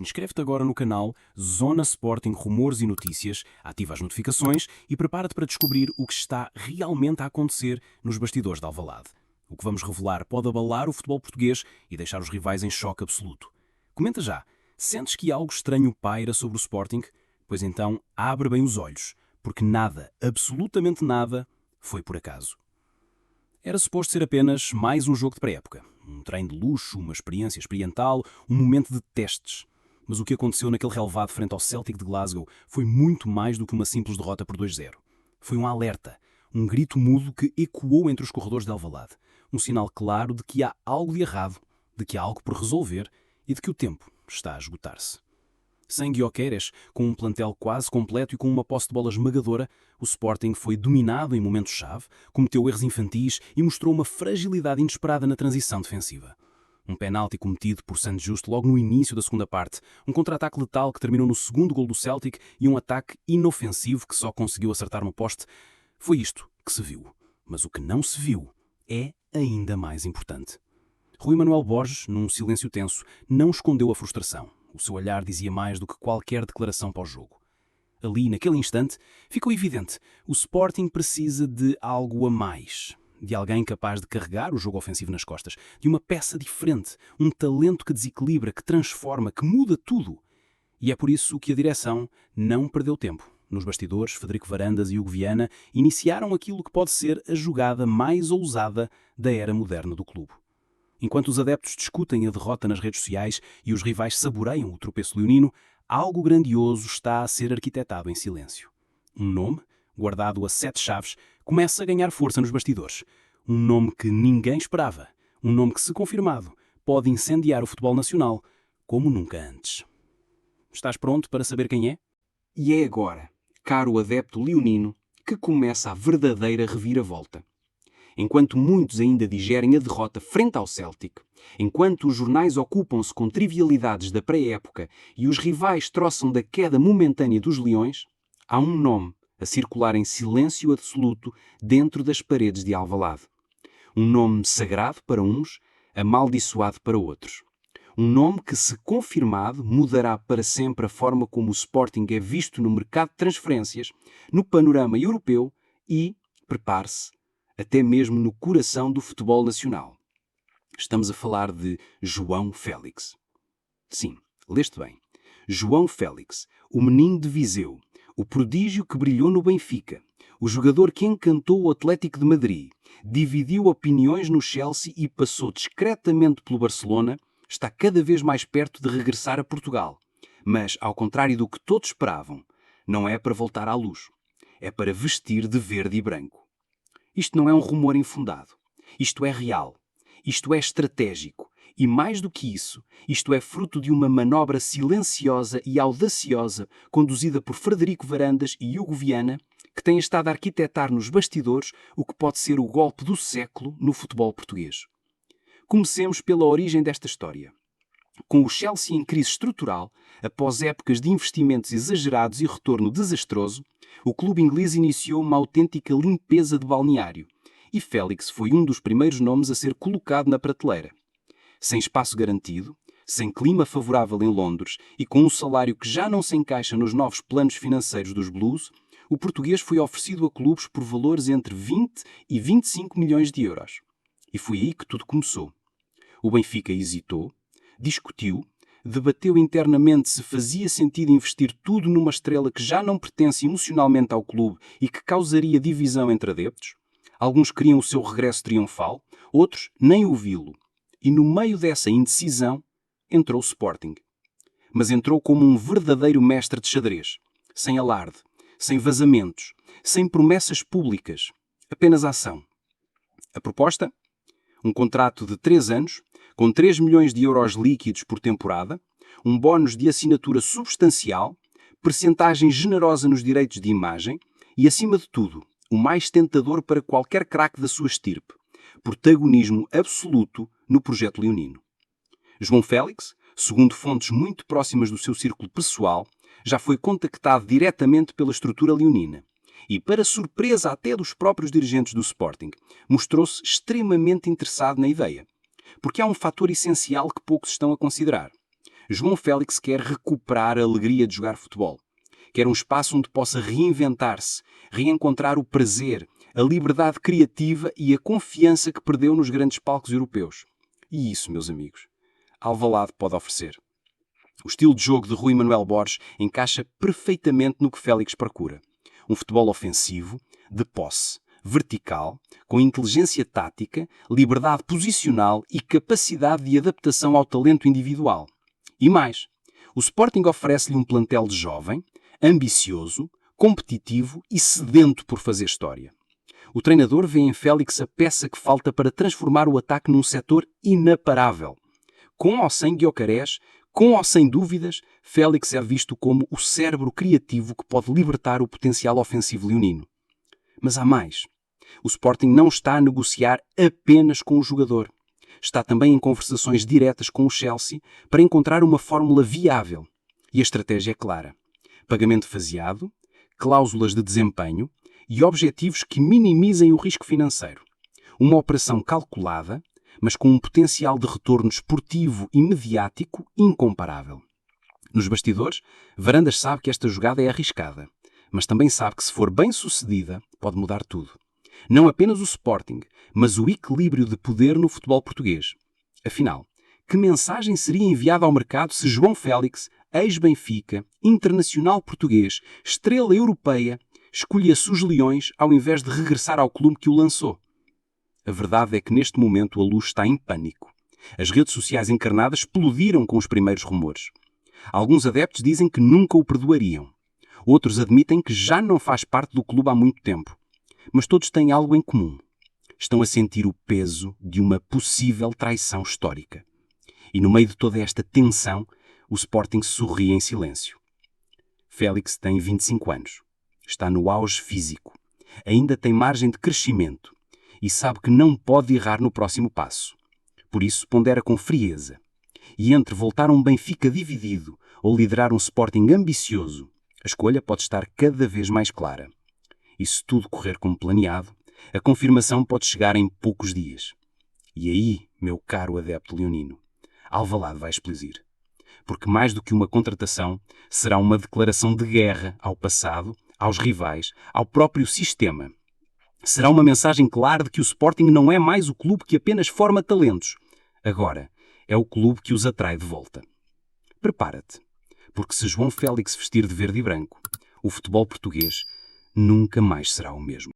Inscreve-te agora no canal Zona Sporting Rumores e Notícias, ativa as notificações e prepara-te para descobrir o que está realmente a acontecer nos bastidores de Alvalade. O que vamos revelar pode abalar o futebol português e deixar os rivais em choque absoluto. Comenta já, sentes que algo estranho paira sobre o Sporting? Pois então, abre bem os olhos, porque nada, absolutamente nada, foi por acaso. Era suposto ser apenas mais um jogo de pré-época. Um treino de luxo, uma experiência experimental, um momento de testes. Mas o que aconteceu naquele relevado frente ao Celtic de Glasgow foi muito mais do que uma simples derrota por 2-0. Foi um alerta, um grito mudo que ecoou entre os corredores de Alvalade. Um sinal claro de que há algo de errado, de que há algo por resolver e de que o tempo está a esgotar-se. Sem Gyökeres, com um plantel quase completo e com uma posse de bola esmagadora, o Sporting foi dominado em momentos-chave, cometeu erros infantis e mostrou uma fragilidade inesperada na transição defensiva. Um penalti cometido por Santo Justo logo no início da segunda parte, um contra-ataque letal que terminou no segundo gol do Celtic e um ataque inofensivo que só conseguiu acertar no poste. Foi isto que se viu. Mas o que não se viu é ainda mais importante. Rui Manuel Borges, num silêncio tenso, não escondeu a frustração. O seu olhar dizia mais do que qualquer declaração pós-jogo. Ali, naquele instante, ficou evidente. O Sporting precisa de algo a mais. De alguém capaz de carregar o jogo ofensivo nas costas. De uma peça diferente. Um talento que desequilibra, que transforma, que muda tudo. E é por isso que a direção não perdeu tempo. Nos bastidores, Frederico Varandas e Hugo Viana iniciaram aquilo que pode ser a jogada mais ousada da era moderna do clube. Enquanto os adeptos discutem a derrota nas redes sociais e os rivais saboreiam o tropeço leonino, algo grandioso está a ser arquitetado em silêncio. Um nome, guardado a 7 chaves, começa a ganhar força nos bastidores. Um nome que ninguém esperava. Um nome que, se confirmado, pode incendiar o futebol nacional como nunca antes. Estás pronto para saber quem é? E é agora, caro adepto leonino, que começa a verdadeira reviravolta. Enquanto muitos ainda digerem a derrota frente ao Celtic, enquanto os jornais ocupam-se com trivialidades da pré-época e os rivais troçam da queda momentânea dos Leões, há um nome a circular em silêncio absoluto dentro das paredes de Alvalade. Um nome sagrado para uns, amaldiçoado para outros. Um nome que, se confirmado, mudará para sempre a forma como o Sporting é visto no mercado de transferências, no panorama europeu e, prepare-se, até mesmo no coração do futebol nacional. Estamos a falar de João Félix. Sim, leste bem. João Félix, o menino de Viseu, o prodígio que brilhou no Benfica, o jogador que encantou o Atlético de Madrid, dividiu opiniões no Chelsea e passou discretamente pelo Barcelona, está cada vez mais perto de regressar a Portugal. Mas, ao contrário do que todos esperavam, não é para voltar à luz. É para vestir de verde e branco. Isto não é um rumor infundado. Isto é real. Isto é estratégico. E mais do que isso, isto é fruto de uma manobra silenciosa e audaciosa conduzida por Frederico Varandas e Hugo Viana, que têm estado a arquitetar nos bastidores o que pode ser o golpe do século no futebol português. Comecemos pela origem desta história. Com o Chelsea em crise estrutural, após épocas de investimentos exagerados e retorno desastroso, o clube inglês iniciou uma autêntica limpeza de balneário e Félix foi um dos primeiros nomes a ser colocado na prateleira. Sem espaço garantido, sem clima favorável em Londres e com um salário que já não se encaixa nos novos planos financeiros dos Blues, o português foi oferecido a clubes por valores entre 20 e 25 milhões de euros. E foi aí que tudo começou. O Benfica hesitou, discutiu, debateu internamente se fazia sentido investir tudo numa estrela que já não pertence emocionalmente ao clube e que causaria divisão entre adeptos. Alguns queriam o seu regresso triunfal, outros nem ouvi-lo. E no meio dessa indecisão, entrou o Sporting. Mas entrou como um verdadeiro mestre de xadrez. Sem alarde, sem vazamentos, sem promessas públicas. Apenas ação. A proposta? Um contrato de 3 anos, com 3 milhões de euros líquidos por temporada, um bónus de assinatura substancial, percentagem generosa nos direitos de imagem e, acima de tudo, o mais tentador para qualquer craque da sua estirpe, protagonismo absoluto no projeto leonino. João Félix, segundo fontes muito próximas do seu círculo pessoal, já foi contactado diretamente pela estrutura leonina e, para surpresa até dos próprios dirigentes do Sporting, mostrou-se extremamente interessado na ideia. Porque há um fator essencial que poucos estão a considerar. João Félix quer recuperar a alegria de jogar futebol. Quer um espaço onde possa reinventar-se, reencontrar o prazer, a liberdade criativa e a confiança que perdeu nos grandes palcos europeus. E isso, meus amigos, Alvalade pode oferecer. O estilo de jogo de Rui Manuel Borges encaixa perfeitamente no que Félix procura. Um futebol ofensivo, de posse, vertical, com inteligência tática, liberdade posicional e capacidade de adaptação ao talento individual. E mais, o Sporting oferece-lhe um plantel de jovem, ambicioso, competitivo e sedento por fazer história. O treinador vê em Félix a peça que falta para transformar o ataque num setor inaparável. Com ou sem Gyökeres, com ou sem dúvidas, Félix é visto como o cérebro criativo que pode libertar o potencial ofensivo leonino. Mas há mais. O Sporting não está a negociar apenas com o jogador. Está também em conversações diretas com o Chelsea para encontrar uma fórmula viável. E a estratégia é clara. Pagamento faseado, cláusulas de desempenho e objetivos que minimizem o risco financeiro. Uma operação calculada, mas com um potencial de retorno esportivo e mediático incomparável. Nos bastidores, Varandas sabe que esta jogada é arriscada, mas também sabe que se for bem sucedida, pode mudar tudo. Não apenas o Sporting, mas o equilíbrio de poder no futebol português. Afinal, que mensagem seria enviada ao mercado se João Félix, ex-Benfica, internacional português, estrela europeia, escolhesse os Leões ao invés de regressar ao clube que o lançou? A verdade é que neste momento a luz está em pânico. As redes sociais encarnadas explodiram com os primeiros rumores. Alguns adeptos dizem que nunca o perdoariam. Outros admitem que já não faz parte do clube há muito tempo. Mas todos têm algo em comum. Estão a sentir o peso de uma possível traição histórica. E no meio de toda esta tensão, o Sporting sorri em silêncio. Félix tem 25 anos. Está no auge físico. Ainda tem margem de crescimento. E sabe que não pode errar no próximo passo. Por isso pondera com frieza. E entre voltar a um Benfica dividido ou liderar um Sporting ambicioso, a escolha pode estar cada vez mais clara. E se tudo correr como planeado, a confirmação pode chegar em poucos dias. E aí, meu caro adepto leonino, Alvalade vai explodir. Porque mais do que uma contratação, será uma declaração de guerra ao passado, aos rivais, ao próprio sistema. Será uma mensagem clara de que o Sporting não é mais o clube que apenas forma talentos. Agora, é o clube que os atrai de volta. Prepara-te, porque se João Félix vestir de verde e branco, o futebol português nunca mais será o mesmo.